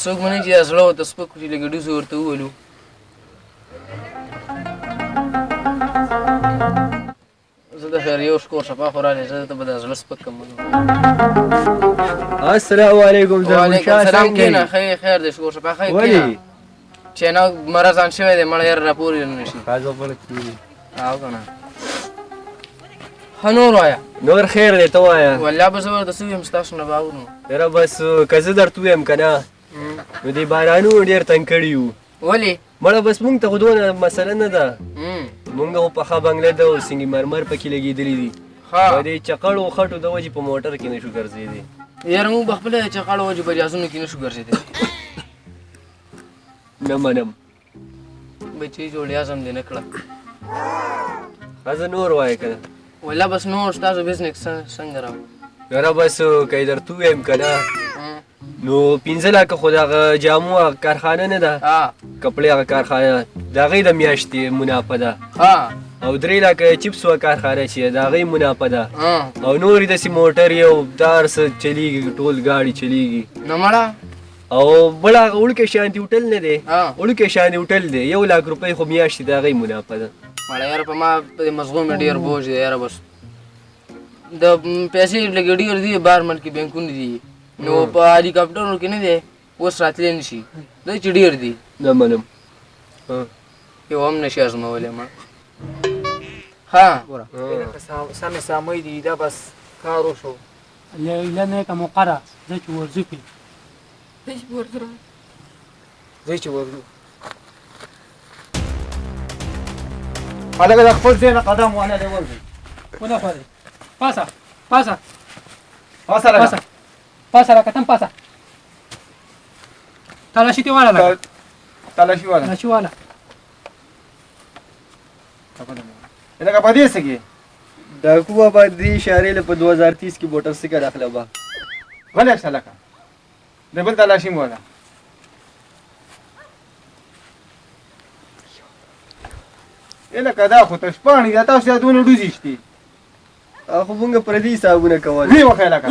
څوک مني چې دا زړه ورته سپک کړي لږ ډوز ورته وولو زه د خیر یو شکور شپه خو راغلی زه ته به دا زړه سپک کړم السلام علیکم وعلیکم السلام کښېنه ښه خیر دی شکور شپه ښه کښېنه چې نه مرضان شوی دی مړه یاره راپورې نه شي او که نه ښه نور وایه نور خیر دی ته وایه والله به زه ورته څه ویم ستاسو نه به اورو یاره بس که زه درته ویم که نه نو دې بارانونو ډېر تنګ کړي یو ولې مړه بس مونږ ته خو دونه مسله نه ده مونږ خو پخه بنګله ده او سنګي مرمر پکې لګېدلي دي په دې چقړو خټو د وجې په موټر کې نه شو ګرځېدی یاره موږ به خپله چقړو وجې په جازونو کې نه شو ګرځېدی نه منم بچې جوړې اعظم دې نه کړه ښه زه نور وایه که نه والله بس نور ستاسو بزنس څنګه راو یاره بس که یې درته ووایم که نه نو 15 لکه خو دغه جامو هغه کارخانه نه ده کپړې هغه کارخانه د هغې د میاشتې منافع ده او 3 لکه چپس وه کارخانه چې د هغې منافع ده او نورې داسې موټر یو دا هر څه چلیږي ټول ګاډي چلیږي نه مړه او بل هغه وړوکی شانتي هوټل نه دی وړوکی شانتي هوټل دی 1 لک روپۍ خو میاشتې د هغې منافع ده مړه یاره په ما په دې مضغوم مې ډېر بوج دی یاره بس د پیسې لږ ډېر دي بار ملک کې بینکونه دي نو په هلیکاپټرو کې نه دی اوس راتلی نه شي دی چې ډېر دي نه منم یو هم نه شي ازمولی مړه ها سمې سامۍ دي دا بس کار وشو لیله نه که مقره زه چې ورځو کې زه چې ورځو هلکه د خپل ځای نه قدم وانه دی ورځي ونه خورې پاسه پاسه پاسه پاسه پاسه راکتم پاسه تلاشي دې والا لګه تلاشي والا تلاشي والا لکه په دې څه کې ډاکو بابا دې اشارې له په 2030 کې موټر سایکل اخله به غلی شه لکه د بل تلاشي مو والا لکه دا خو تشپاڼې دا تاسو دا دونه ډوزې شتې خو مونږ پردي حسابونه کول ویې وښیه لکه